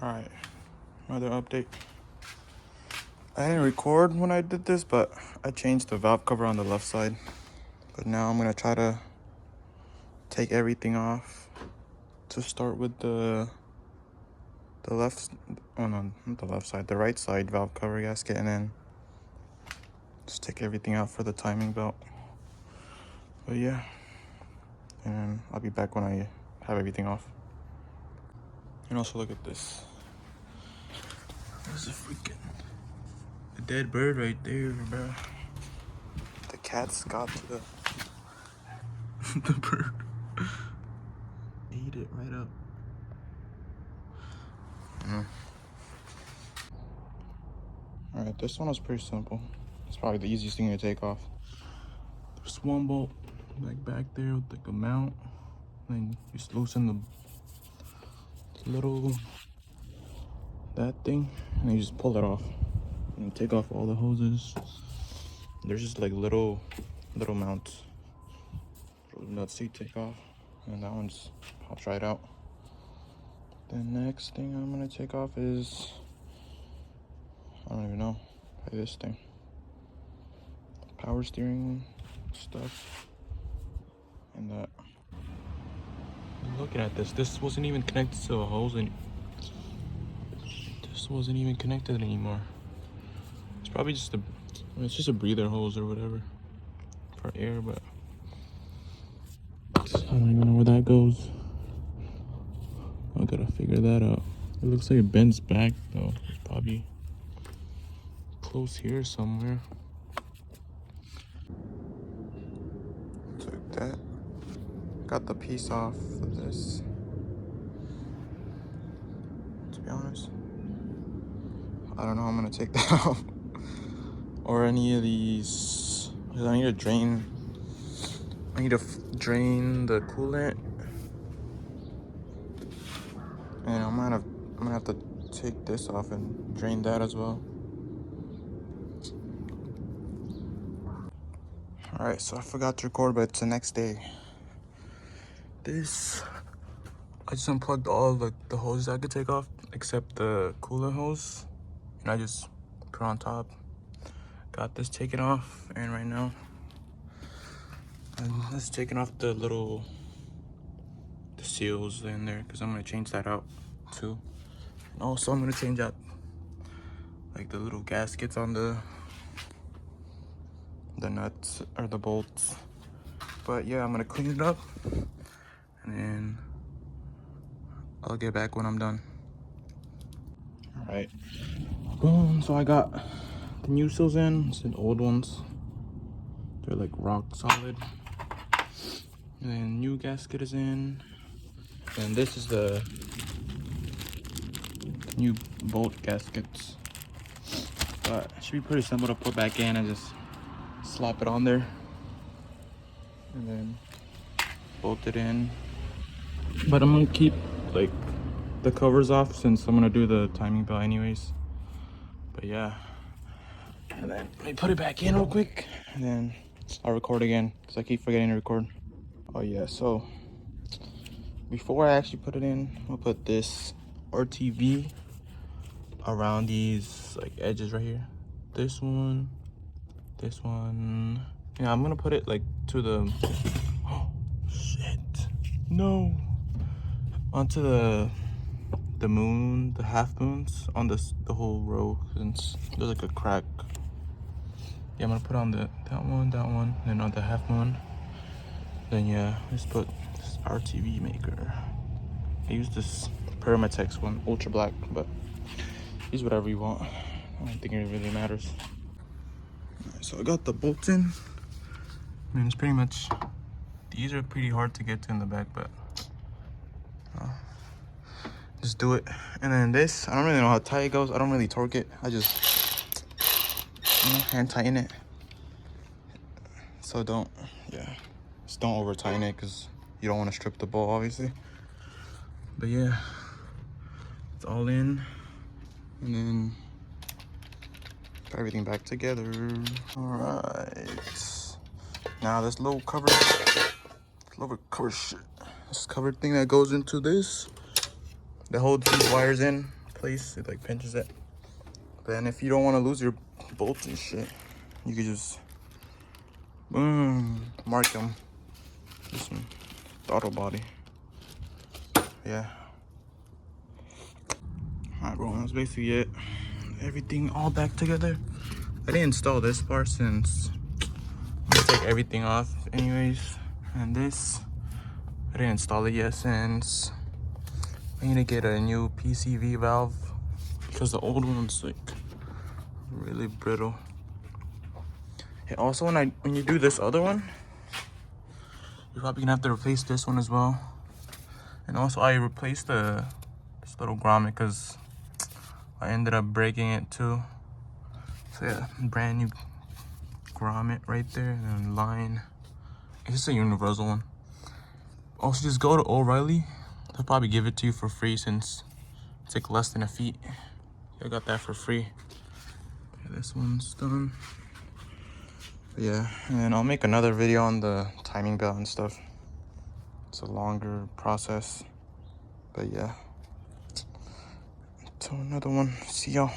Alright, another update. I didn't record when I did this, but I changed the valve cover on the left side. But now I'm gonna try to take everything off. To start with the left, oh no, not the left side, the right side valve cover gasket, and then just take everything out for the timing belt. But yeah, and then I'll be back when I have everything off. And also look at this. There's a freaking dead bird right there, bro. The cats got to the the bird. Ate it right up. Alright, this one was pretty simple. It's probably the easiest thing to take off. There's one bolt like back there with like a mount. Then you just loosen the little that thing, and you just pull it off. And you take off all the hoses. There's just like little mounts. Little nuts you take off, and that one just pops right out. The next thing I'm gonna take off is, I don't even know, this thing. Power steering stuff. And that. Looking at this wasn't even connected to a hose, and this wasn't even connected anymore. It's probably just it's just a breather hose or whatever for air, but I don't even know where that goes. I gotta figure that out. It looks like it bends back though. It's probably close here somewhere. Took that. Got the piece off of this. To be honest, I don't know how I'm gonna take that off. Or any of these. I need to drain. I need to drain the coolant. And I'm gonna have to take this off and drain that as well. Alright, so I forgot to record, but it's the next day. I just unplugged all the hoses I could take off, except the coolant hose. And I just put it on top. Got this taken off, and right now, let's taking off the seals in there, because I'm gonna change that out too. And also I'm gonna change out like the little gaskets on the nuts or the bolts. But yeah, I'm gonna clean it up, and then I'll get back when I'm done. All right, boom. So I got the new seals in. It's the old ones. They're like rock solid. And then new gasket is in. And this is the new bolt gaskets. But it should be pretty simple to put back in. I just slap it on there and then bolt it in. But I'm gonna keep like the covers off since I'm gonna do the timing belt anyways. But yeah, and then let me put it back in real quick, and then I'll record again because I keep forgetting to record. Oh yeah, so before I actually put it in, I'll put this RTV around these like edges right here. This one. Yeah, I'm gonna put it like to the, oh shit, no, onto the moon, the half moons on the whole row, since there's like a crack. Yeah, I'm gonna put on that one, and then on the half moon. Then yeah, let's put this RTV maker. I use this Permatex one, ultra black, but use whatever you want. I don't think it really matters. Alright, so I got the bolts in. I mean, it's pretty much, these are pretty hard to get to in the back, but just do it. And then this, I don't really know how tight it goes. I don't really torque it. I just hand tighten it. So just don't over tighten it, because you don't want to strip the bolt, obviously. But yeah, it's all in, and then put everything back together. All right, now this little cover shit, this cover thing that goes into this, that holds these wires in, place, it like pinches it. Then if you don't want to lose your bolts and shit, you could just boom, mark them. This one, throttle body. Yeah. Alright, bro, that's basically it. Everything all back together. I didn't install this part since I'm gonna take everything off anyways. And this, I didn't install it yet since I need to get a new PCV valve because the old one's like really brittle. Yeah, also when you do this other one, you're probably gonna have to replace this one as well. And also I replaced this little grommet because I ended up breaking it too. So yeah, brand new grommet right there, and then line. It's just a universal one. Also, just go to O'Reilly. They'll probably give it to you for free since it's like less than a feet. I got that for free. Yeah, this one's done. But yeah, and then I'll make another video on the timing belt and stuff. It's a longer process, but yeah. Until another one, see y'all.